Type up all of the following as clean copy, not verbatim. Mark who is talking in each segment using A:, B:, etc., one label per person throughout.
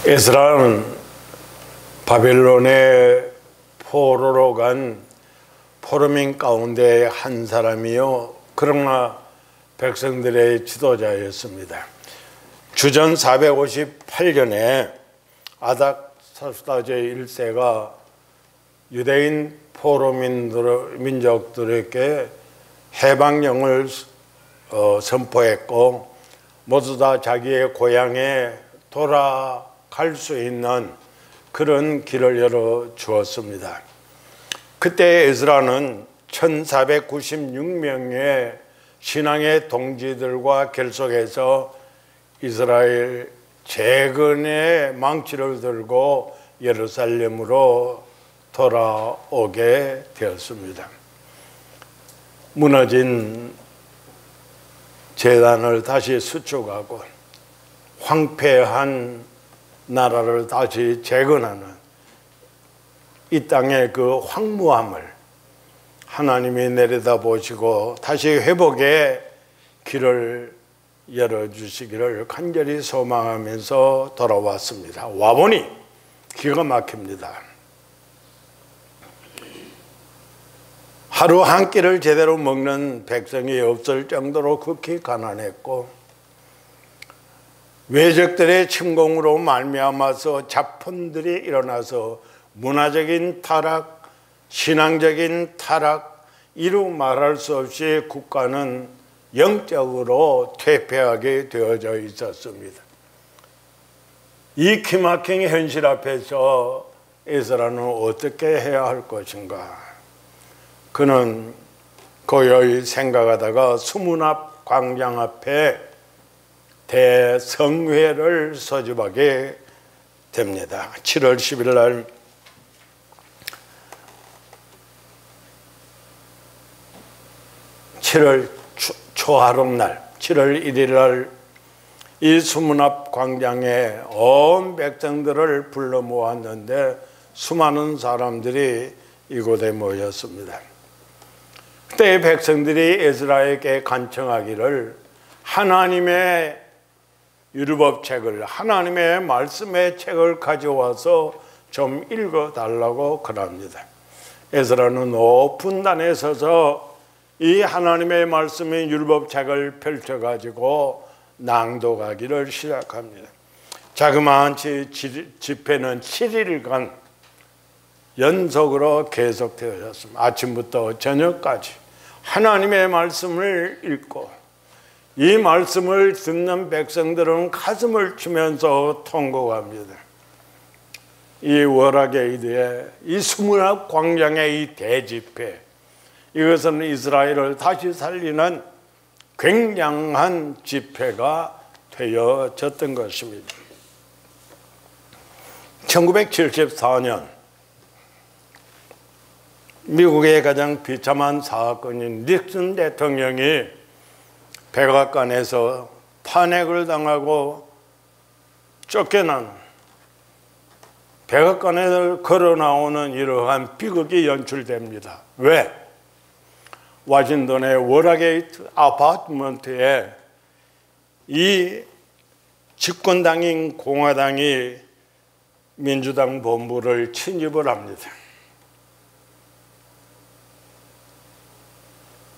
A: 에스라는 바벨론의 포로로 간 포로민 가운데 한 사람이요, 그러나 백성들의 지도자였습니다. 주전 458년에 아닥사스다 제1세가 유대인 포로민족들에게 해방령을 선포했고, 모두 다 자기의 고향에 돌아갈 수 있는 그런 길을 열어주었습니다. 그때 에스라는 1496명의 신앙의 동지들과 결속해서 이스라엘 재건의 망치를 들고 예루살렘으로 돌아오게 되었습니다. 무너진 제단을 다시 수축하고 황폐한 나라를 다시 재건하는 이 땅의 그 황무함을 하나님이 내려다보시고 다시 회복의 길을 열어주시기를 간절히 소망하면서 돌아왔습니다. 와보니 기가 막힙니다. 하루 한 끼를 제대로 먹는 백성이 없을 정도로 극히 가난했고, 외적들의 침공으로 말미암아서 자본들이 일어나서 문화적인 타락, 신앙적인 타락, 이루 말할 수 없이 국가는 영적으로 퇴폐하게 되어져 있었습니다. 이 기막힌 현실 앞에서 에스라는 어떻게 해야 할 것인가? 그는 고요히 생각하다가 수문 앞 광장 앞에 대성회를 소집하게 됩니다. 7월 10일 날 초하룻날 7월 1일 날 이 수문 앞 광장에 온 백성들을 불러 모았는데 수많은 사람들이 이곳에 모였습니다. 그때 백성들이 에스라에게 간청하기를 하나님의 율법책을, 하나님의 말씀의 책을 가져와서 좀 읽어달라고 그럽니다. 에스라는 높은 단에 서서 이 하나님의 말씀의 율법책을 펼쳐가지고 낭독하기를 시작합니다. 자그마한 집회는 7일간 연속으로 계속되었습니다. 아침부터 저녁까지 하나님의 말씀을 읽고, 이 말씀을 듣는 백성들은 가슴을 치면서 통곡합니다. 이 월하게이드의 이 수문 앞 광장의 이 대집회, 이것은 이스라엘을 다시 살리는 굉장한 집회가 되어졌던 것입니다. 1974년 미국의 가장 비참한 사건인 닉슨 대통령이 백악관에서 탄핵을 당하고 쫓겨난, 백악관에 걸어 나오는 이러한 비극이 연출됩니다. 왜? 워싱턴의 워라게이트 아파트먼트에 이 집권당인 공화당이 민주당 본부를 침입을 합니다.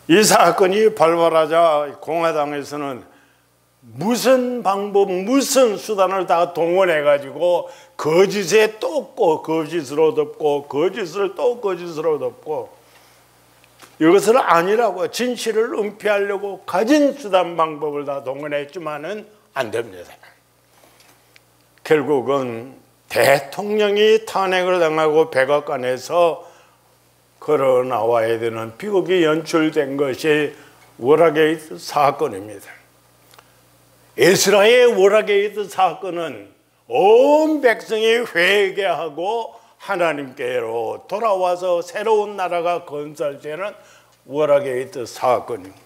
A: 이 사건이 발발하자 공화당에서는 무슨 방법, 무슨 수단을 다 동원해가지고 거짓에 또 거짓으로 덮고, 거짓을 또 거짓으로 덮고, 이것을 아니라고 진실을 은폐하려고 가진 수단 방법을 다 동원했지만은 안 됩니다. 결국은 대통령이 탄핵을 당하고 백악관에서 걸어 나와야 되는 비극이 연출된 것이 워라게이트 사건입니다. 에스라의 워라게이트 사건은 온 백성이 회개하고 하나님께로 돌아와서 새로운 나라가 건설되는 워라게이트 사건입니다.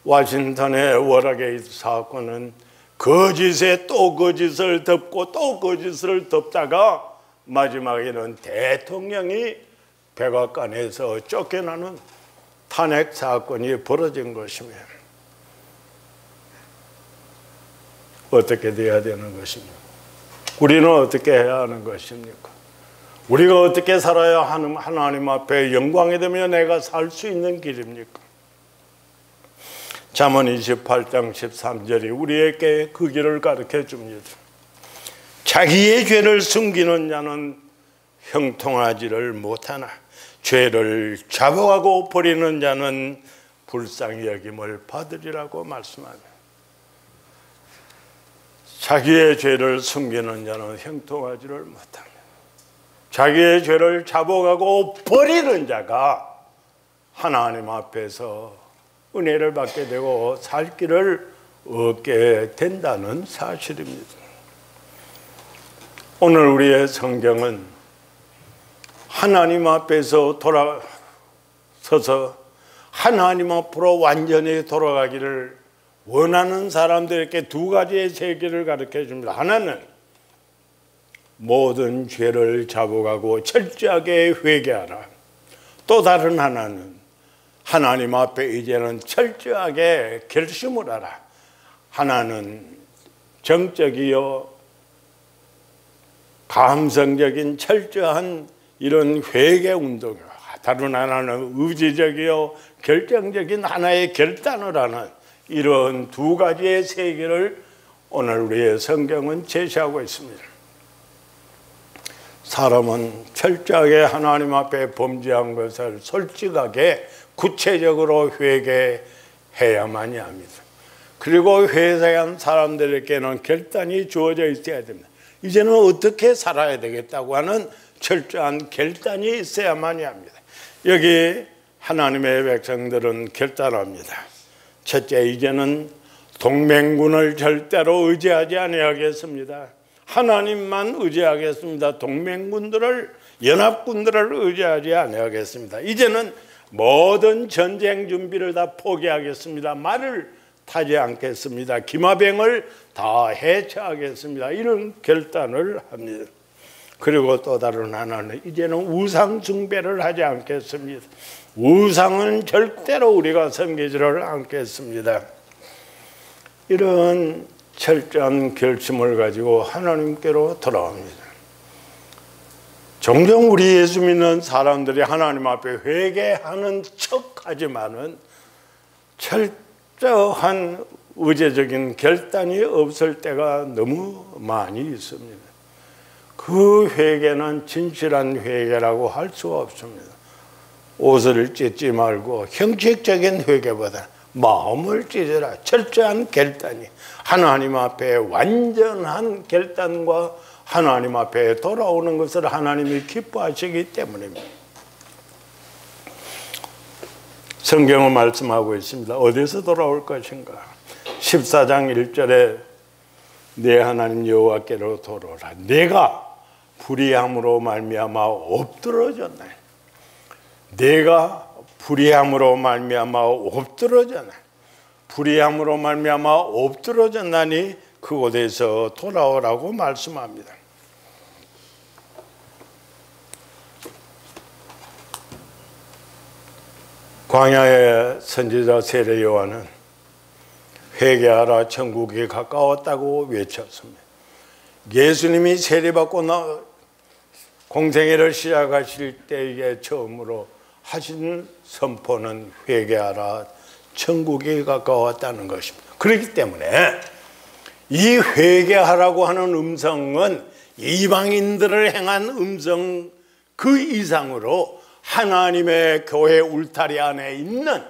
A: 워싱턴의 워라게이트 사건은 거짓에 또 거짓을 덮고 또 거짓을 덮다가 마지막에는 대통령이 백악관에서 쫓겨나는 탄핵 사건이 벌어진 것입니다. 어떻게 돼야 되는 것입니까? 우리는 어떻게 해야 하는 것입니까? 우리가 어떻게 살아야 하나님 앞에 영광이 되며 내가 살 수 있는 길입니까? 잠언 28장 13절이 우리에게 그 길을 가르쳐 줍니다. 자기의 죄를 숨기는 자는 형통하지를 못하나 죄를 자복하고 버리는 자는 불쌍히 여김을 받으리라고 말씀합니다. 자기의 죄를 숨기는 자는 형통하지를 못합니다. 자기의 죄를 자복하고 버리는 자가 하나님 앞에서 은혜를 받게 되고 살 길을 얻게 된다는 사실입니다. 오늘 우리의 성경은 하나님 앞에서 돌아서서 하나님 앞으로 완전히 돌아가기를 원하는 사람들에게 두 가지의 세계를 가르쳐 줍니다. 하나는 모든 죄를 자복하고 철저하게 회개하라. 또 다른 하나는 하나님 앞에 이제는 철저하게 결심을 하라. 하나는 정적이요 감성적인 철저한 이런 회개 운동이요, 다른 하나는 의지적이요 결정적인 하나의 결단을 하는 이런 두 가지의 세계를 오늘 우리의 성경은 제시하고 있습니다. 사람은 철저하게 하나님 앞에 범죄한 것을 솔직하게 구체적으로 회개해야만이 합니다. 그리고 회개한 사람들에게는 결단이 주어져 있어야 됩니다. 이제는 어떻게 살아야 되겠다고 하는 철저한 결단이 있어야만이 합니다. 여기 하나님의 백성들은 결단합니다. 첫째, 이제는 동맹군을 절대로 의지하지 아니하겠습니다. 하나님만 의지하겠습니다. 동맹군들을, 연합군들을 의지하지 아니하겠습니다. 이제는 모든 전쟁 준비를 다 포기하겠습니다. 말을 타지 않겠습니다. 기마병을 다 해체하겠습니다. 이런 결단을 합니다. 그리고 또 다른 하나는 이제는 우상 숭배를 하지 않겠습니다. 우상은 절대로 우리가 섬기지를 않겠습니다. 이런 철저한 결심을 가지고 하나님께로 돌아옵니다. 종종 우리 예수 믿는 사람들이 하나님 앞에 회개하는 척하지만은 철저한 의제적인 결단이 없을 때가 너무 많이 있습니다. 그 회개는 진실한 회개라고 할 수가 없습니다. 옷을 찢지 말고 형식적인 회개보다 마음을 찢어라. 철저한 결단이 하나님 앞에 완전한 결단과 하나님 앞에 돌아오는 것을 하나님이 기뻐하시기 때문입니다. 성경은 말씀하고 있습니다. 어디서 돌아올 것인가? 14장 1절에 내 하나님 여호와께로 돌아오라. 내가 불의함으로 말미암아 엎드러졌네. 내가 불의함으로 말미암아 엎드러졌네. 불의함으로 말미암아 엎드러졌나니 그곳에서 돌아오라고 말씀합니다. 광야의 선지자 세례 요한은 회개하라 천국이 가까웠다고 외쳤습니다. 예수님이 세례받고 공생애를 시작하실 때에 처음으로 하신 선포는 회개하라 천국이 가까웠다는 것입니다. 그렇기 때문에 이 회개하라고 하는 음성은 이방인들을 향한 음성 그 이상으로 하나님의 교회 울타리 안에 있는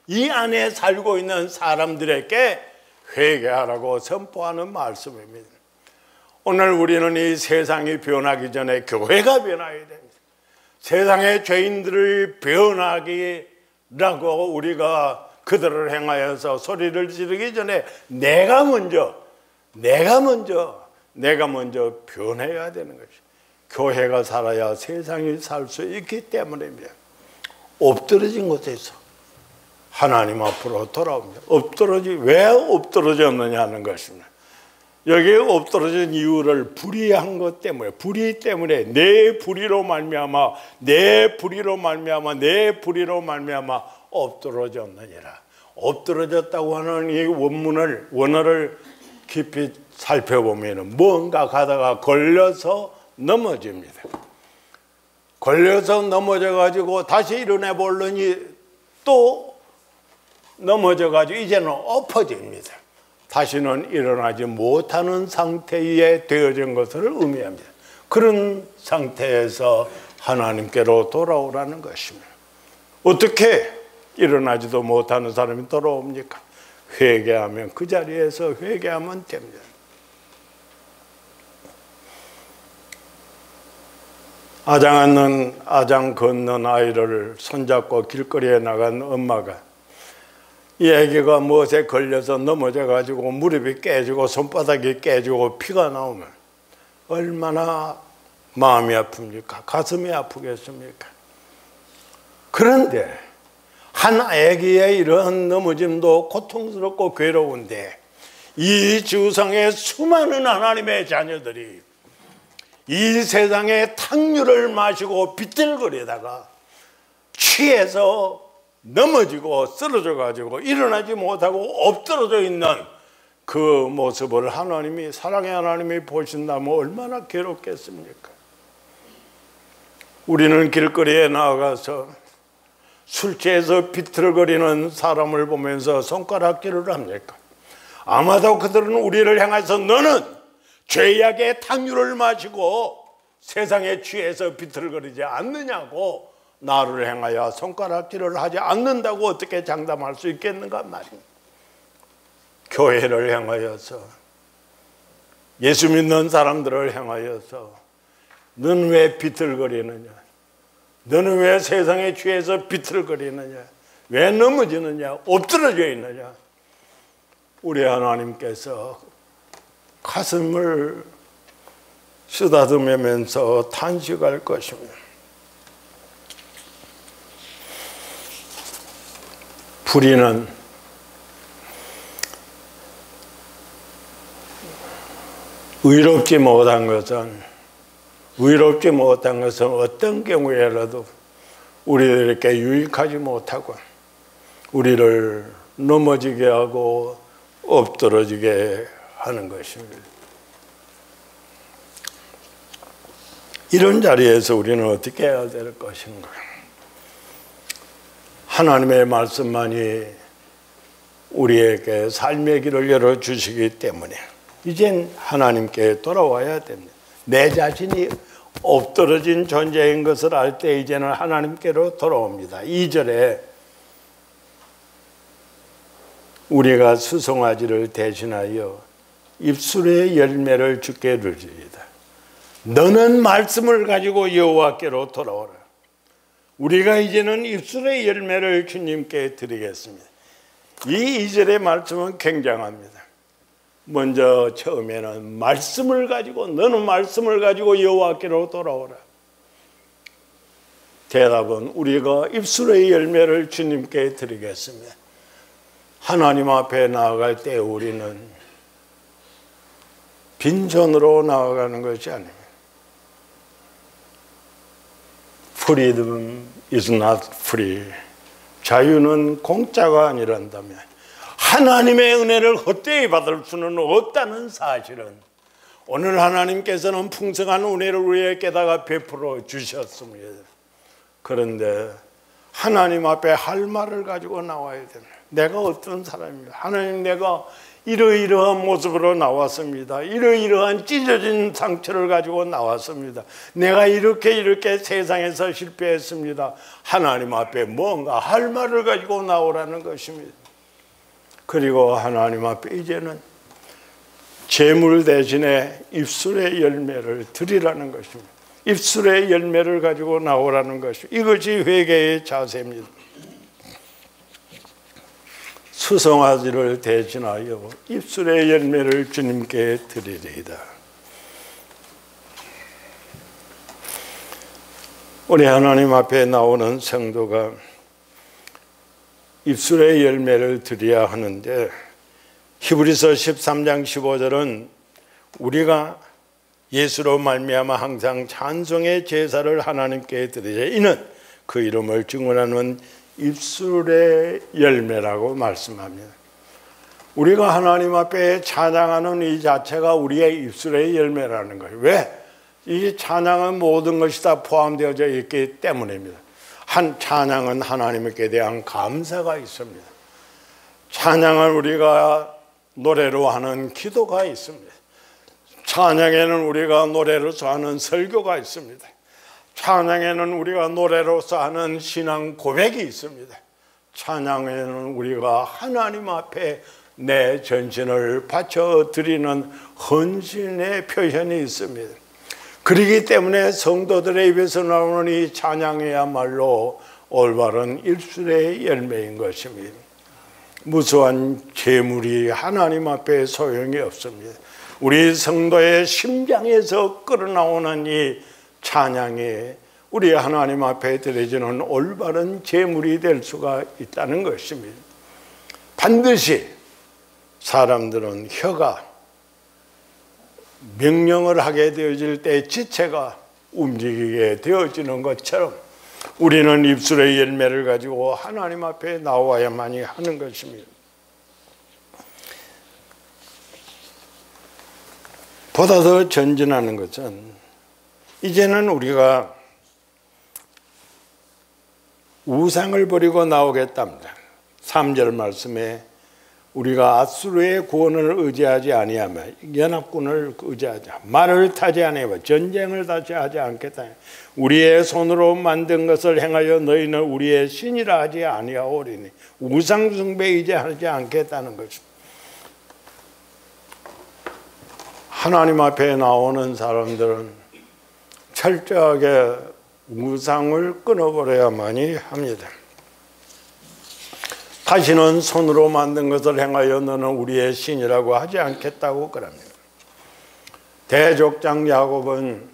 A: 이 안에 살고 있는 사람들에게 회개하라고 선포하는 말씀입니다. 오늘 우리는 이 세상이 변하기 전에 교회가 변화해야 됩니다. 세상의 죄인들을 변하기라고 우리가 그들을 향하여서 소리를 지르기 전에 내가 먼저 변해야 되는 것이 교회가 살아야 세상이 살 수 있기 때문입니다. 엎드러진 곳에서 하나님 앞으로 돌아옵니다. 왜 엎드러졌느냐 하는 것입니다. 여기에 엎드러진 이유를 불의한 것 때문에, 불의 때문에 내 불의로 말미암아 엎드러졌느니라. 엎드러졌다고 하는 이 원어를 깊이 살펴보면 뭔가 가다가 걸려서 넘어집니다. 걸려서 넘어져 가지고 다시 일어나 보려니 또 넘어져 가지고 이제는 엎어집니다. 다시는 일어나지 못하는 상태에 되어진 것을 의미합니다. 그런 상태에서 하나님께로 돌아오라는 것입니다. 어떻게 일어나지도 못하는 사람이 돌아옵니까? 회개하면, 그 자리에서 회개하면 됩니다. 아장 걷는 아이를 손잡고 길거리에 나간 엄마가 이 아기가 무엇에 걸려서 넘어져 가지고 무릎이 깨지고 손바닥이 깨지고 피가 나오면 얼마나 마음이 아픕니까? 가슴이 아프겠습니까? 그런데 한 아기의 이런 넘어짐도 고통스럽고 괴로운데 이 지구상의 수많은 하나님의 자녀들이 이 세상의 탕류를 마시고 비틀거리다가 취해서 넘어지고 쓰러져 가지고 일어나지 못하고 엎드러져 있는 그 모습을 하나님이, 사랑의 하나님이 보신다면 얼마나 괴롭겠습니까? 우리는 길거리에 나가서 술 취해서 비틀거리는 사람을 보면서 손가락질을 합니까? 아마도 그들은 우리를 향해서 너는 죄악의 탕류를 마시고 세상에 취해서 비틀거리지 않느냐고 나를 향하여 손가락질을 하지 않는다고 어떻게 장담할 수 있겠는가 말입니다. 교회를 향하여서, 예수 믿는 사람들을 향하여서 너는 왜 비틀거리느냐? 너는 왜 세상에 취해서 비틀거리느냐? 왜 넘어지느냐? 엎드러져 있느냐? 우리 하나님께서 가슴을 쓰다듬으면서 탄식할 것입니다. 불의는 의롭지 못한 것은 어떤 경우에라도 우리들에게 유익하지 못하고 우리를 넘어지게 하고 엎드러지게 하는 것입니다. 이런 자리에서 우리는 어떻게 해야 될 것인가? 하나님의 말씀만이 우리에게 삶의 길을 열어주시기 때문에 이젠 하나님께 돌아와야 됩니다. 내 자신이 엎드러진 존재인 것을 알 때 이제는 하나님께로 돌아옵니다. 2절에 우리가 수송아지를 대신하여 입술의 열매를 주게 되리이다. 너는 말씀을 가지고 여호와께로 돌아오라. 우리가 이제는 입술의 열매를 주님께 드리겠습니다. 이 2절의 말씀은 굉장합니다. 먼저 처음에는 말씀을 가지고, 너는 말씀을 가지고 여호와께로 돌아오라. 대답은 우리가 입술의 열매를 주님께 드리겠습니다. 하나님 앞에 나아갈 때 우리는 빈손으로 나아가는 것이 아닙니다. Freedom is not free. 자유는 공짜가 아니란다면 하나님의 은혜를 헛되이 받을 수는 없다는 사실은 오늘 하나님께서는 풍성한 은혜를 우리에게다가 베풀어 주셨습니다. 그런데 하나님 앞에 할 말을 가지고 나와야 됩니다. 내가 어떤 사람입니다. 하나님, 내가 이러이러한 모습으로 나왔습니다. 이러이러한 찢어진 상처를 가지고 나왔습니다. 내가 이렇게 세상에서 실패했습니다. 하나님 앞에 뭔가 할 말을 가지고 나오라는 것입니다. 그리고 하나님 앞에 이제는 재물 대신에 입술의 열매를 드리라는 것입니다. 입술의 열매를 가지고 나오라는 것입니다. 이것이 회개의 자세입니다. 수송아지를 대신하여 입술의 열매를 주님께 드리리이다. 우리 하나님 앞에 나오는 성도가 입술의 열매를 드려야 하는데, 히브리서 13장 15절은 우리가 예수로 말미암아 항상 찬송의 제사를 하나님께 드리자. 이는 그 이름을 증언하는 입술의 열매라고 말씀합니다. 우리가 하나님 앞에 찬양하는 이 자체가 우리의 입술의 열매라는 거예요. 왜? 이 찬양은 모든 것이 다 포함되어져 있기 때문입니다. 찬양은 하나님께 대한 감사가 있습니다. 찬양을 우리가 노래로 하는 기도가 있습니다. 찬양에는 우리가 노래로서 하는 설교가 있습니다. 찬양에는 우리가 노래로서 하는 신앙 고백이 있습니다. 찬양에는 우리가 하나님 앞에 내 전신을 바쳐 드리는 헌신의 표현이 있습니다. 그렇기 때문에 성도들의 입에서 나오는 이 찬양이야말로 올바른 입술의 열매인 것입니다. 무수한 재물이 하나님 앞에 소용이 없습니다. 우리 성도의 심장에서 끓어나오는 이 찬양이 우리 하나님 앞에 드려지는 올바른 재물이 될 수가 있다는 것입니다. 반드시 사람들은 혀가 명령을 하게 되어질 때 지체가 움직이게 되어지는 것처럼 우리는 입술의 열매를 가지고 하나님 앞에 나와야만이 하는 것입니다. 보다 더 전진하는 것은 이제는 우리가 우상을 버리고 나오겠답니다. 3절 말씀에 우리가 앗수르의 구원을 의지하지 아니하며 연합군을 의지하자. 말을 타지 아니하며 전쟁을 다시 하지 않겠다. 우리의 손으로 만든 것을 행하여 너희는 우리의 신이라 하지 아니하오리니 우상 숭배 이제 하지 않겠다는 것입니다. 하나님 앞에 나오는 사람들은 철저하게 우상을 끊어버려야만이 합니다. 다시는 손으로 만든 것을 행하여 너는 우리의 신이라고 하지 않겠다고 그럽니다. 대족장 야곱은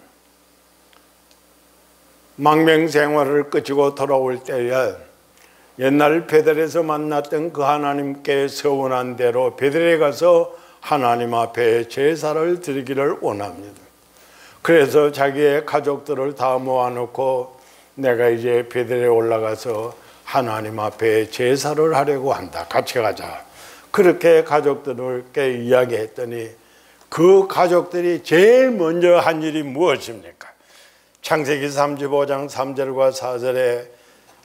A: 망명생활을 끝이고 돌아올 때에 옛날 베델에서 만났던 그 하나님께 서원한 대로 베델에 가서 하나님 앞에 제사를 드리기를 원합니다. 그래서 자기의 가족들을 다 모아놓고 내가 이제 베델에 올라가서 하나님 앞에 제사를 하려고 한다. 같이 가자. 그렇게 가족들께 이야기했더니 그 가족들이 제일 먼저 한 일이 무엇입니까? 창세기 35장 3절과 4절에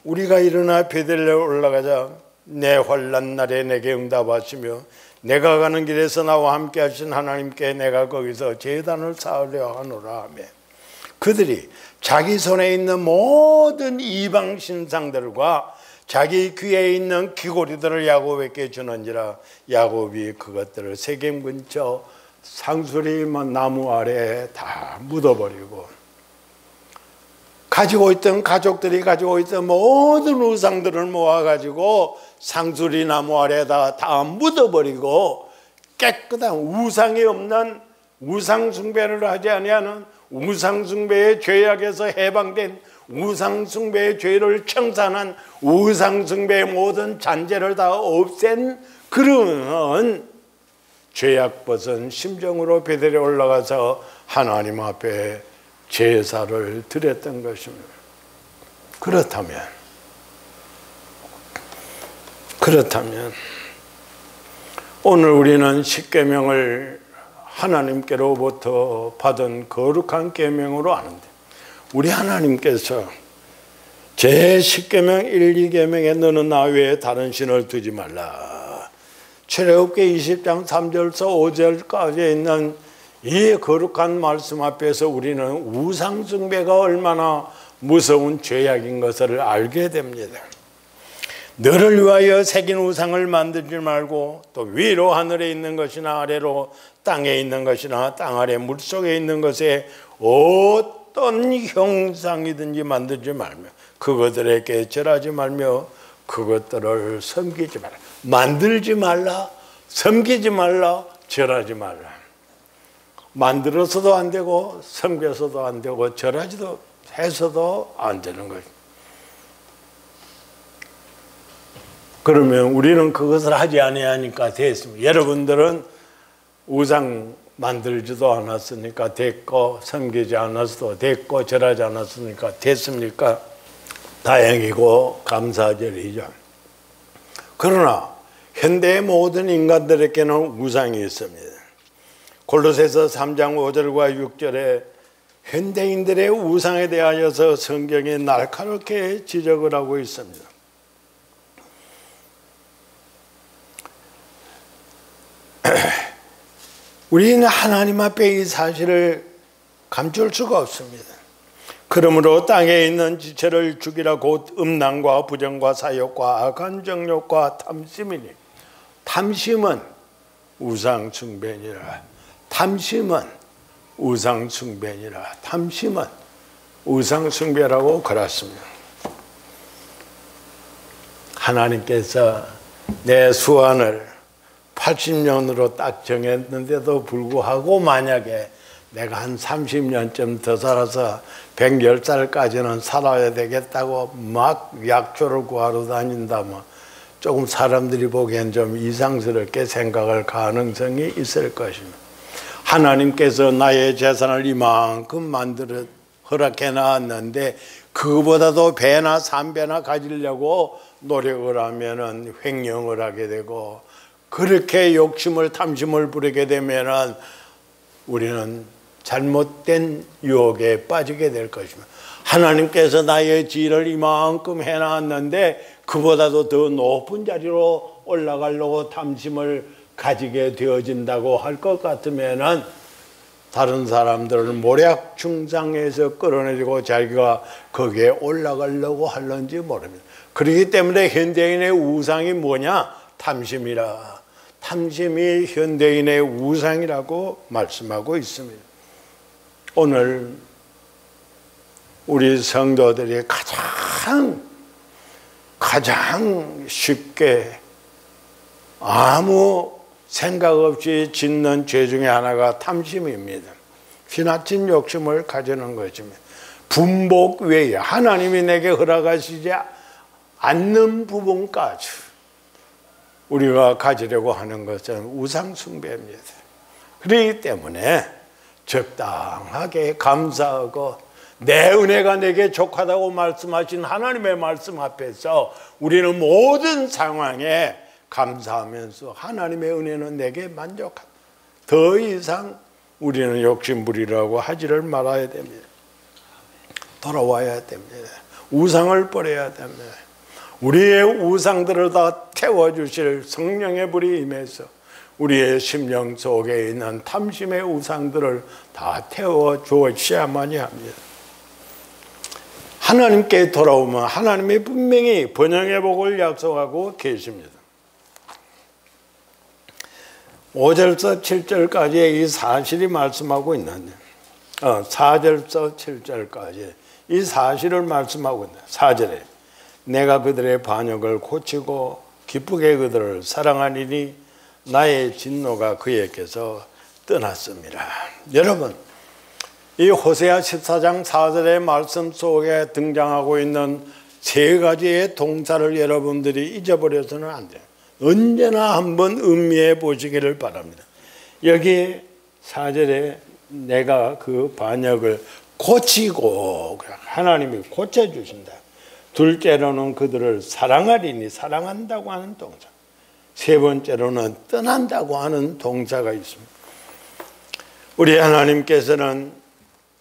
A: 우리가 일어나 베델에 올라가자. 내 환난 날에 내게 응답하시며 내가 가는 길에서 나와 함께 하신 하나님께 내가 거기서 제단을 쌓으려 하노라 하며 그들이 자기 손에 있는 모든 이방 신상들과 자기 귀에 있는 귀고리들을 야곱에게 주는지라 야곱이 그것들을 세겜 근처 상수리 나무 아래에 다 묻어버리고 가지고 있던 가족들이 가지고 있던 모든 우상들을 모아가지고 상수리 나무 아래에다 다 묻어버리고 깨끗한 우상이 없는 우상 숭배를 하지 아니하는 우상 숭배의 죄악에서 해방된 우상 숭배의 죄를 청산한 우상 숭배의 모든 잔재를 다 없앤 그런 죄악 벗은 심정으로 베델에 올라가서 하나님 앞에 제사를 드렸던 것입니다. 그렇다면 오늘 우리는 십계명을 하나님께로부터 받은 거룩한 계명으로 아는데 우리 하나님께서 제10계명 1, 2계명에 너는 나 외에 다른 신을 두지 말라. 출애굽기 20장 3절서 5절까지 있는 이 거룩한 말씀 앞에서 우리는 우상 숭배가 얼마나 무서운 죄악인 것을 알게 됩니다. 너를 위하여 새긴 우상을 만들지 말고 또 위로 하늘에 있는 것이나 아래로 땅에 있는 것이나 땅 아래 물속에 있는 것에 어떤 형상이든지 만들지 말며 그것들에게 절하지 말며 그것들을 섬기지 말라. 만들지 말라, 섬기지 말라, 절하지 말라. 만들어서도 안 되고 섬겨서도 안 되고 절하지도 해서도 안 되는 거죠. 그러면 우리는 그것을 하지 아니하니까 됐습니다. 여러분들은 우상 만들지도 않았으니까 됐고 섬기지 않았어도 됐고 절하지 않았으니까 됐습니까? 다행이고 감사절이죠. 그러나 현대의 모든 인간들에게는 우상이 있습니다. 골로새서 3장 5절과 6절에 현대인들의 우상에 대하여서 성경이 날카롭게 지적을 하고 있습니다. 우리는 하나님 앞에 이 사실을 감출 수가 없습니다. 그러므로 땅에 있는 지체를 죽이라 곧 음란과 부정과 사욕과 악한 정욕과 탐심이니, 탐심은 우상 숭배니라. 탐심은 우상 숭배니라. 탐심은 우상 숭배라고 그랬습니다. 하나님께서 내 수완을 80년으로 딱 정했는데도 불구하고 만약에 내가 한 30년쯤 더 살아서 110살까지는 살아야 되겠다고 막 약초를 구하러 다닌다면 조금 사람들이 보기엔 좀 이상스럽게 생각할 가능성이 있을 것입니다. 하나님께서 나의 재산을 이만큼 만들어 허락해 놨는데 그거보다도 배나 3배나 가지려고 노력을 하면은 횡령을 하게 되고, 그렇게 욕심을 탐심을 부리게 되면은 우리는 잘못된 유혹에 빠지게 될 것입니다. 하나님께서 나의 지위를 이만큼 해놨는데 그보다도 더 높은 자리로 올라가려고 탐심을 가지게 되어진다고 할 것 같으면은 다른 사람들을 모략 중상에서 끌어내리고 자기가 거기에 올라가려고 하는지 모릅니다. 그렇기 때문에 현대인의 우상이 뭐냐? 탐심이라. 탐심이 현대인의 우상이라고 말씀하고 있습니다. 오늘 우리 성도들이 가장 쉽게 아무 생각 없이 짓는 죄 중에 하나가 탐심입니다. 지나친 욕심을 가지는 것입니다. 분복 외에 하나님이 내게 허락하시지 않는 부분까지 우리가 가지려고 하는 것은 우상 숭배입니다. 그렇기 때문에 적당하게 감사하고 내 은혜가 내게 족하다고 말씀하신 하나님의 말씀 앞에서 우리는 모든 상황에 감사하면서 하나님의 은혜는 내게 만족한다. 더 이상 우리는 욕심부리라고 하지를 말아야 됩니다. 돌아와야 됩니다. 우상을 버려야 됩니다. 우리의 우상들을 다 태워주실 성령의 불이 임해서 우리의 심령 속에 있는 탐심의 우상들을 다 태워주셔야만이 합니다. 하나님께 돌아오면 하나님이 분명히 번영의 복을 약속하고 계십니다. 5절서 7절까지의 이 사실이 말씀하고 있는데 4절서 7절까지 이 사실을 말씀하고 있는데 4절에 내가 그들의 반역을 고치고 기쁘게 그들을 사랑하리니 나의 진노가 그에게서 떠났습니다. 여러분, 이 호세아 14장 4절의 말씀 속에 등장하고 있는 세 가지의 동사를 여러분들이 잊어버려서는 안 돼요. 언제나 한번 음미해 보시기를 바랍니다. 여기 4절에 내가 그 반역을 고치고, 하나님이 고쳐주신다. 둘째로는 그들을 사랑하리니, 사랑한다고 하는 동사. 세 번째로는 떠난다고 하는 동사가 있습니다. 우리 하나님께서는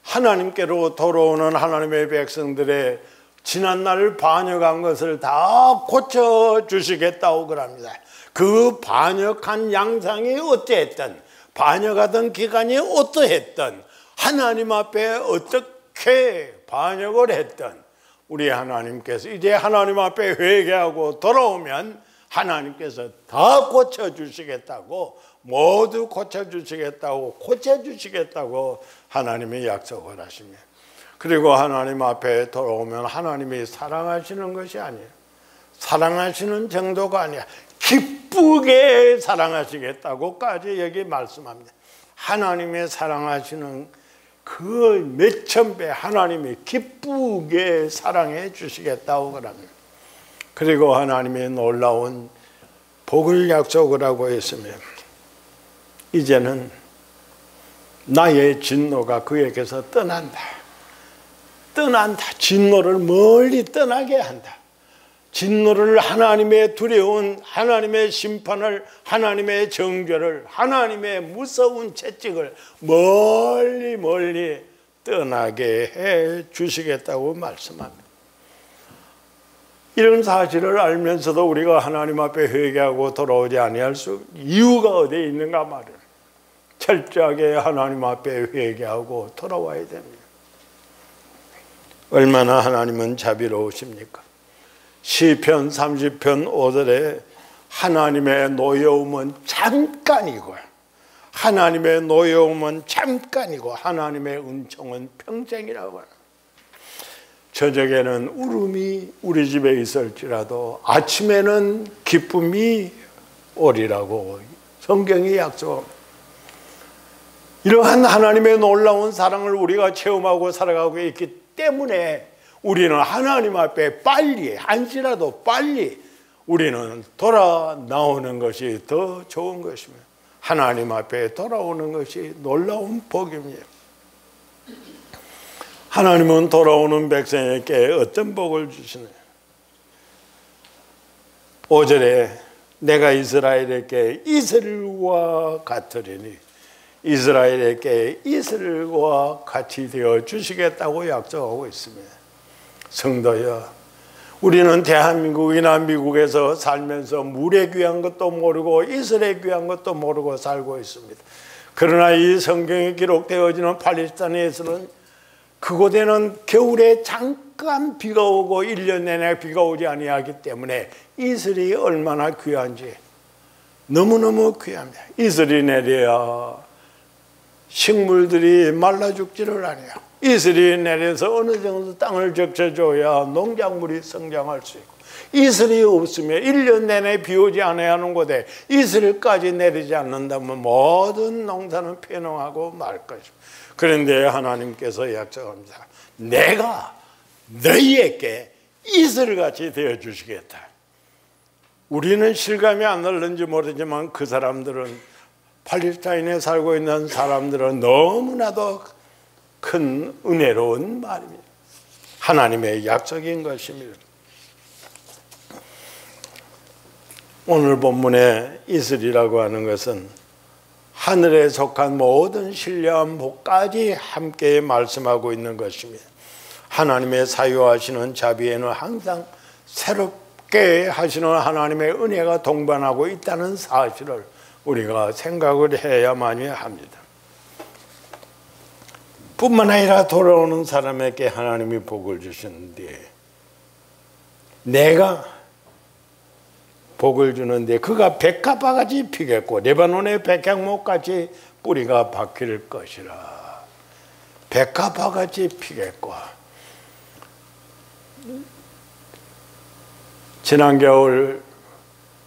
A: 하나님께로 돌아오는 하나님의 백성들의 지난날 반역한 것을 다 고쳐주시겠다고 그럽니다. 그 반역한 양상이 어떠했든, 반역하던 기간이 어떠했든, 하나님 앞에 어떻게 반역을 했든 우리 하나님께서 이제 하나님 앞에 회개하고 돌아오면 하나님께서 다 고쳐주시겠다고, 모두 고쳐주시겠다고, 고쳐주시겠다고 하나님이 약속을 하십니다. 그리고 하나님 앞에 돌아오면 하나님이 사랑하시는 것이 아니에요. 사랑하시는 정도가 아니야. 기쁘게 사랑하시겠다고까지 여기 말씀합니다. 하나님의 사랑하시는 그 몇천 배 하나님이 기쁘게 사랑해 주시겠다고 그럽니다. 그리고 하나님의 놀라운 복을 약속을 하고 있으면 이제는 나의 진노가 그에게서 떠난다. 떠난다. 진노를 멀리 떠나게 한다. 진노를, 하나님의 두려운 하나님의 심판을, 하나님의 정죄를, 하나님의 무서운 채찍을 멀리 멀리 떠나게 해 주시겠다고 말씀합니다. 이런 사실을 알면서도 우리가 하나님 앞에 회개하고 돌아오지 아니할 수 이유가 어디에 있는가 말이에요. 철저하게 하나님 앞에 회개하고 돌아와야 됩니다. 얼마나 하나님은 자비로우십니까? 시편 30편 5절에 하나님의 노여움은 잠깐이고, 하나님의 노여움은 잠깐이고 하나님의 은총은 평생이라고 합니다. 저녁에는 울음이 우리 집에 있을지라도 아침에는 기쁨이 오리라고 성경이 약속합니다. 이러한 하나님의 놀라운 사랑을 우리가 체험하고 살아가고 있기 때문에 우리는 하나님 앞에 빨리, 한시라도 빨리 우리는 돌아 나오는 것이 더 좋은 것입니다. 하나님 앞에 돌아오는 것이 놀라운 복입니다. 하나님은 돌아오는 백성에게 어떤 복을 주시나요? 5절에 내가 이스라엘에게 이스라엘과 같으리니, 이스라엘에게 이스라엘과 같이 되어 주시겠다고 약속하고 있습니다. 성도여, 우리는 대한민국이나 미국에서 살면서 물에 귀한 것도 모르고 이스라엘에 귀한 것도 모르고 살고 있습니다. 그러나 이 성경에 기록되어지는 팔레스타인에서는 그곳에는 겨울에 잠깐 비가 오고 1년 내내 비가 오지 아니하기 때문에 이슬이 얼마나 귀한지 너무너무 귀합니다. 이슬이 내려야 식물들이 말라 죽지를 않아요. 이슬이 내려서 어느 정도 땅을 적셔줘야 농작물이 성장할 수 있고, 이슬이 없으면 1년 내내 비 오지 않아야 하는 곳에 이슬까지 내리지 않는다면 모든 농사는 폐농하고 말 것입니다. 그런데 하나님께서 약속합니다. 내가 너희에게 이슬같이 되어주시겠다. 우리는 실감이 안 나는지 모르지만 그 사람들은, 팔레스타인에 살고 있는 사람들은 너무나도 큰 은혜로운 말입니다. 하나님의 약속인 것입니다. 오늘 본문의 이슬이라고 하는 것은 하늘에 속한 모든 신령한 복까지 함께 말씀하고 있는 것입니다. 하나님의 사유하시는 자비에는 항상 새롭게 하시는 하나님의 은혜가 동반하고 있다는 사실을 우리가 생각을 해야만이 합니다. 뿐만 아니라 돌아오는 사람에게 하나님이 복을 주시는데, 내가 복을 주는데 그가 백합화같이 피겠고 레바논의 백향목같이 뿌리가 박힐 것이라. 백합화같이 피겠고. 지난 겨울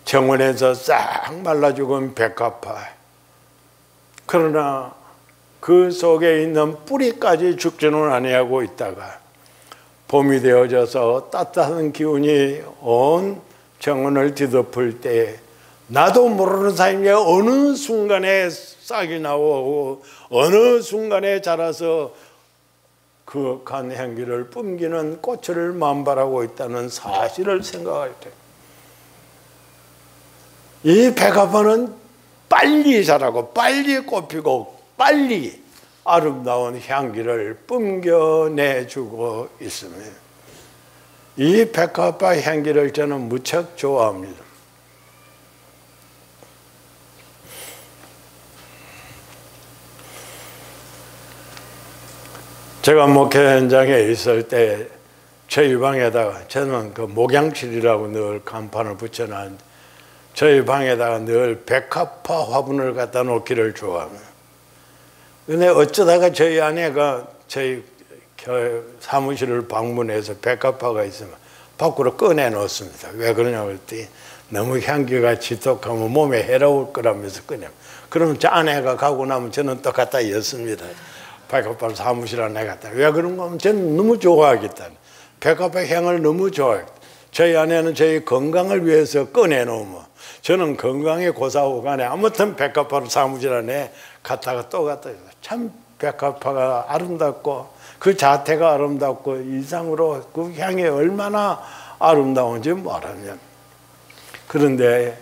A: 정원에서 싹 말라 죽은 백합화, 그러나 그 속에 있는 뿌리까지 죽지는 아니하고 있다가 봄이 되어져서 따뜻한 기운이 온 정원을 뒤덮을 때 나도 모르는 사이에 어느 순간에 싹이 나오고 어느 순간에 자라서 그 간 향기를 뿜기는 꽃을 만발하고 있다는 사실을 생각할 때, 이 백합화는 빨리 자라고 빨리 꽃피고 빨리 아름다운 향기를 뿜겨내주고 있습니다. 이 백합화 향기를 저는 무척 좋아합니다. 제가 목회 현장에 있을 때 저희 방에다가, 저는 그 목양칠이라고 늘 간판을 붙여놨는데 저희 방에다가 늘 백합화 화분을 갖다 놓기를 좋아합니다. 근데 어쩌다가 저희 아내가 저희 사무실을 방문해서 백합화가 있으면 밖으로 꺼내 놓습니다. 왜 그러냐고 했더니 너무 향기가 지독하면 몸에 해로울 거라면서 꺼내. 그러면 저 아내가 가고 나면 저는 또 갖다 였습니다. 백합화 사무실 안에 갖다. 왜 그런가 하면 저는 너무 좋아하겠다. 백합화 향을 너무 좋아해요. 저희 아내는 저희 건강을 위해서 꺼내 놓으면 저는 건강에 고사하고 가네. 아무튼 백합화를 사무실 안에 갔다가 또 갔다. 참 백합화가 아름답고 그 자태가 아름답고 이상으로 그 향이 얼마나 아름다운지 뭐라면. 그런데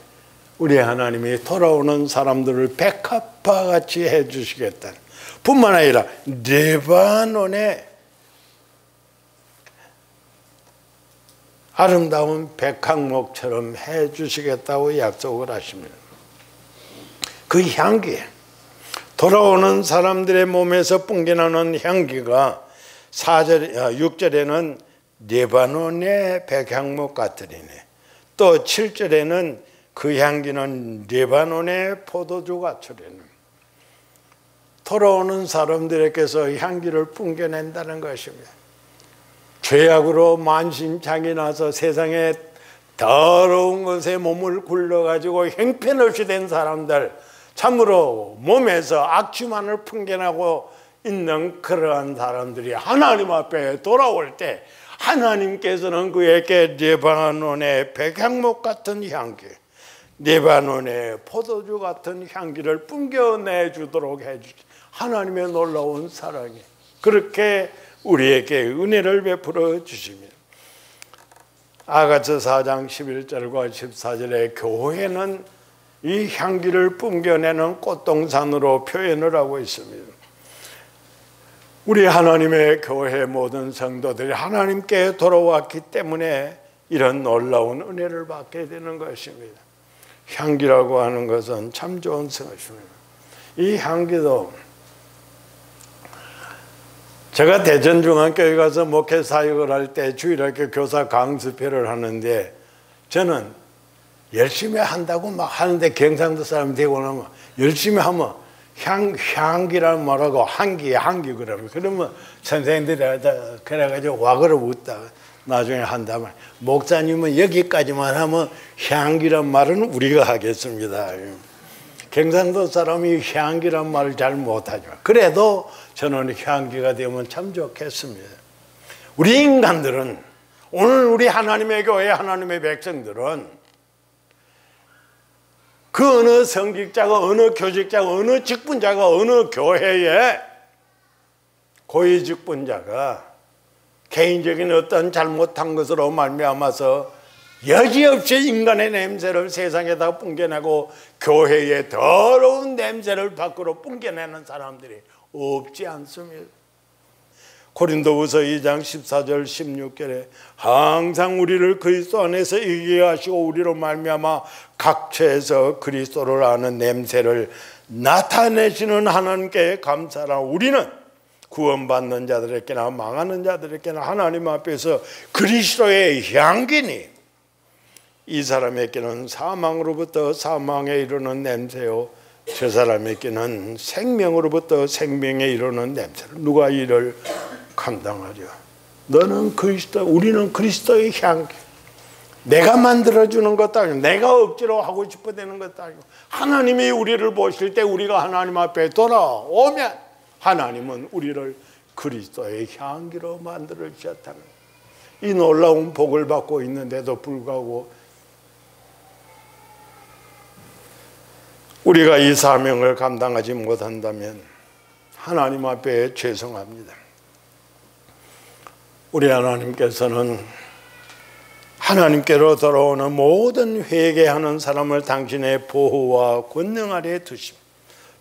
A: 우리 하나님이 돌아오는 사람들을 백합화 같이 해주시겠다. 뿐만 아니라 레바논의 아름다운 백향목처럼 해주시겠다고 약속을 하십니다. 그 향기, 돌아오는 사람들의 몸에서 뿜겨나는 향기가 6절에는 레바논의 백향목 같으리니, 또 7절에는 그 향기는 레바논의 포도주 같으리니, 돌아오는 사람들에게서 향기를 뿜겨낸다는 것입니다. 죄악으로 만신창이 나서 세상에 더러운 것에 몸을 굴러가지고 형편없이 된 사람들, 참으로 몸에서 악취만을 풍겨나고 있는 그러한 사람들이 하나님 앞에 돌아올 때 하나님께서는 그에게 레바논의 백향목 같은 향기, 레바논의 포도주 같은 향기를 뿜겨내주도록 해주시. 하나님의 놀라운 사랑이 그렇게 우리에게 은혜를 베풀어 주십니다. 아가서 4장 11절과 14절에 교회는 이 향기를 뿜겨내는 꽃동산으로 표현을 하고 있습니다. 우리 하나님의 교회 모든 성도들이 하나님께 돌아왔기 때문에 이런 놀라운 은혜를 받게 되는 것입니다. 향기라고 하는 것은 참 좋은 것입니다. 이 향기도 제가 대전중앙교회 가서 목회 사역을 할 때 주일학교 교사 강습회를 하는데, 저는 열심히 한다고 막 하는데 경상도 사람이 되고 나면 열심히 하면 향기란 말하고 한기 그러면 선생님들이 그래가지고 와그러 웃다 나중에 한다면, 목사님은 여기까지만 하면 향기란 말은 우리가 하겠습니다. 경상도 사람이 향기란 말을 잘 못하죠. 그래도 저는 향기가 되면 참 좋겠습니다. 우리 인간들은, 오늘 우리 하나님의 교회 하나님의 백성들은 그 어느 성직자가, 어느 교직자가, 어느 직분자가, 어느 교회에 고위직분자가 개인적인 어떤 잘못한 것으로 말미암아서 여지없이 인간의 냄새를 세상에다 뿜겨내고 교회의 더러운 냄새를 밖으로 뿜겨내는 사람들이 없지 않습니다. 고린도후서 2장 14절 16절에 항상 우리를 그리스도 안에서 이기게 하시고 우리로 말미암아 각처에서 그리스도를 아는 냄새를 나타내시는 하나님께 감사하라. 우리는 구원받는 자들에게나 망하는 자들에게나 하나님 앞에서 그리스도의 향기니, 이 사람에게는 사망으로부터 사망에 이르는 냄새요, 저 사람에게는 생명으로부터 생명에 이르는 냄새를. 누가 이를 감당하려? 너는 그리스도, 우리는 그리스도의 향기. 내가 만들어주는 것도 아니고 내가 억지로 하고 싶어되는 것도 아니고, 하나님이 우리를 보실 때 우리가 하나님 앞에 돌아오면 하나님은 우리를 그리스도의 향기로 만들어 주셨다는, 이 놀라운 복을 받고 있는데도 불구하고 우리가 이 사명을 감당하지 못한다면 하나님 앞에 죄송합니다. 우리 하나님께서는 하나님께로 돌아오는 모든 회개하는 사람을 당신의 보호와 권능 아래에 두십니다.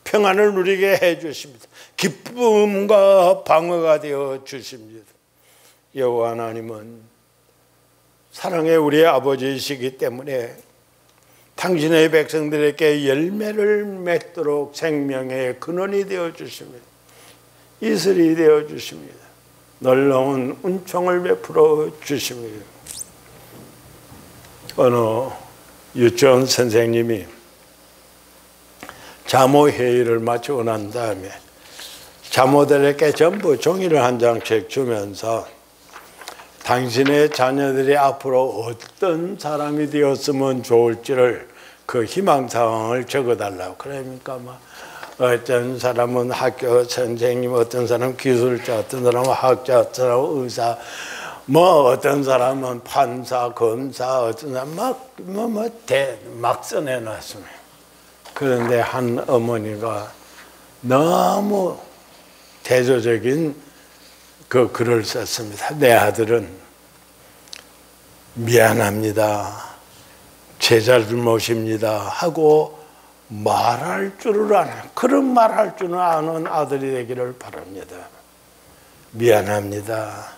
A: 평안을 누리게 해주십니다. 기쁨과 방어가 되어 주십니다. 여호와 하나님은 사랑의 우리 아버지이시기 때문에 당신의 백성들에게 열매를 맺도록 생명의 근원이 되어 주십니다. 이슬이 되어 주십니다. 놀라운 은총을 베풀어 주십니다. 어느 유치원 선생님이 자모 회의를 마치고 난 다음에 자모들에게 전부 종이를 한 장씩 주면서 당신의 자녀들이 앞으로 어떤 사람이 되었으면 좋을지를, 그 희망사항을 적어달라고. 그러니까 막 어떤 사람은 학교 선생님, 어떤 사람은 기술자, 어떤 사람은 학자, 어떤 사람은 의사, 뭐 어떤 사람은 판사, 검사, 어떤 사람은 막 써내놨습니다. 그런데 한 어머니가 너무 대조적인 그 글을 썼습니다. 내 아들은 미안합니다, 제 잘못입니다 하고 말할 줄을 아는, 그런 말할 줄을 아는 아들이 되기를 바랍니다. 미안합니다,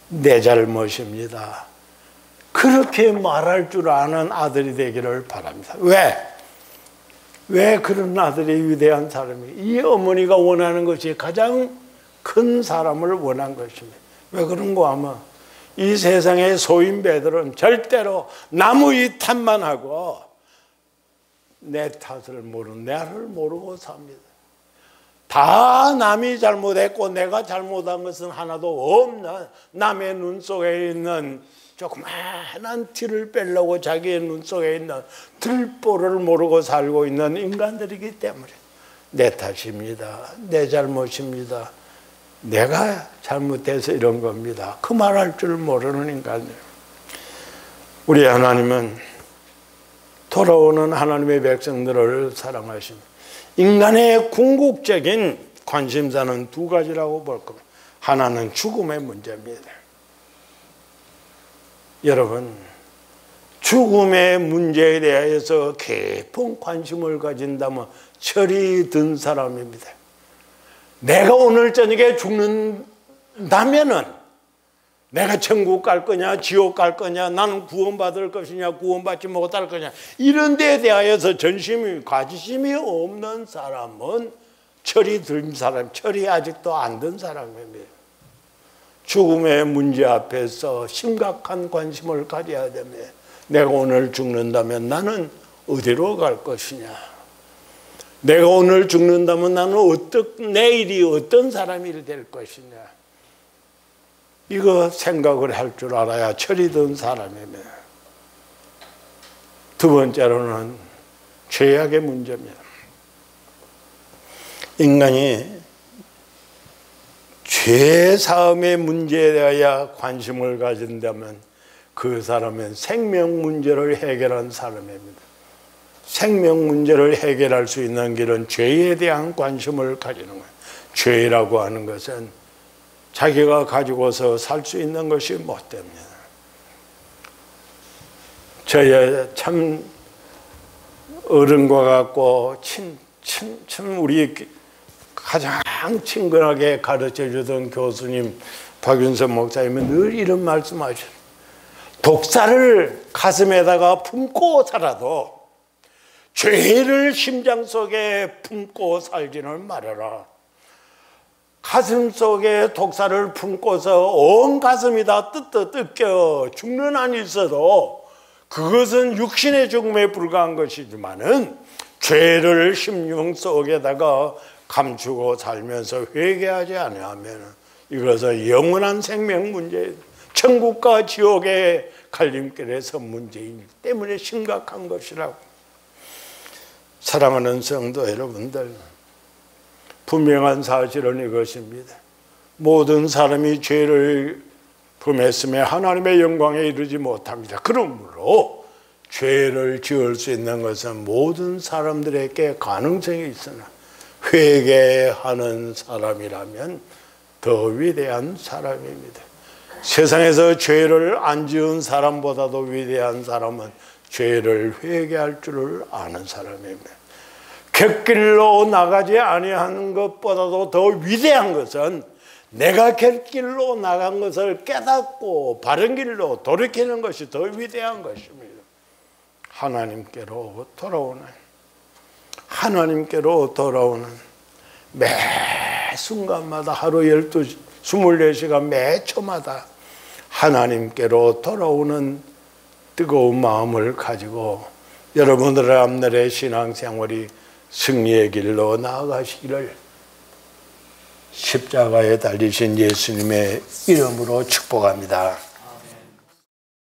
A: 내 잘못입니다, 그렇게 말할 줄 아는 아들이 되기를 바랍니다. 왜 그런 아들이 위대한 사람이, 이 어머니가 원하는 것이 가장 큰 사람을 원한 것입니다. 왜 그런가 하면 이 세상의 소인배들은 절대로 남의 탓만 하고 내 탓을 모르는, 나를 모르고 삽니다. 다 남이 잘못했고 내가 잘못한 것은 하나도 없는, 남의 눈 속에 있는 조그마한 티를 빼려고 자기의 눈 속에 있는 들보를 모르고 살고 있는 인간들이기 때문에 내 탓입니다, 내 잘못입니다, 내가 잘못해서 이런 겁니다, 그 말할 줄 모르는 인간들. 우리 하나님은 돌아오는 하나님의 백성들을 사랑하십니다. 인간의 궁극적인 관심사는 두 가지라고 볼 겁니다. 하나는 죽음의 문제입니다. 여러분, 죽음의 문제에 대해서 깊은 관심을 가진다면 철이 든 사람입니다. 내가 오늘 저녁에 죽는다면은 내가 천국 갈 거냐, 지옥 갈 거냐, 나는 구원받을 것이냐, 구원받지 못할 거냐, 이런 데에 대하여서 전심이, 가지심이 없는 사람은 철이 든 사람, 철이 아직도 안 든 사람입니다. 죽음의 문제 앞에서 심각한 관심을 가져야 됩니다. 내가 오늘 죽는다면 나는 어디로 갈 것이냐, 내가 오늘 죽는다면 나는 내일이 어떤 사람이 될 것이냐, 이거 생각을 할 줄 알아야 철이 든 사람입니다. 두 번째로는 죄악의 문제입니다. 인간이 죄 사함의 문제에 대하여 관심을 가진다면 그 사람은 생명 문제를 해결한 사람입니다. 생명 문제를 해결할 수 있는 길은 죄에 대한 관심을 가지는 거예요. 죄라고 하는 것은 자기가 가지고서 살 수 있는 것이 못 됩니다. 저의 참 어른과 같고 참 우리 가장 친근하게 가르쳐 주던 교수님 박윤선 목사님은 늘 이런 말씀하셔요. 독사를 가슴에다가 품고 살아도 죄를 심장 속에 품고 살지는 말아라. 가슴 속에 독사를 품고서 온 가슴이 다 뜯겨 죽는 한이 있어도 그것은 육신의 죽음에 불과한 것이지만은 죄를 심령 속에다가 감추고 살면서 회개하지 않으면 이것은 영원한 생명 문제, 천국과 지옥의 갈림길에 선 문제이기 때문에 심각한 것이라고. 사랑하는 성도 여러분들, 분명한 사실은 이것입니다. 모든 사람이 죄를 범했음에 하나님의 영광에 이르지 못합니다. 그러므로 죄를 지을 수 있는 것은 모든 사람들에게 가능성이 있으나 회개하는 사람이라면 더 위대한 사람입니다. 세상에서 죄를 안 지은 사람보다도 위대한 사람은 죄를 회개할 줄을 아는 사람입니다. 곁길로 나가지 아니하는 것보다도 더 위대한 것은 내가 곁길로 나간 것을 깨닫고 바른 길로 돌이키는 것이 더 위대한 것입니다. 하나님께로 돌아오는 매 순간마다 하루 24시간 매 초마다 하나님께로 돌아오는 뜨거운 마음을 가지고 여러분들의 앞날의 신앙생활이 승리의 길로 나아가시기를 십자가에 달리신 예수님의 이름으로 축복합니다.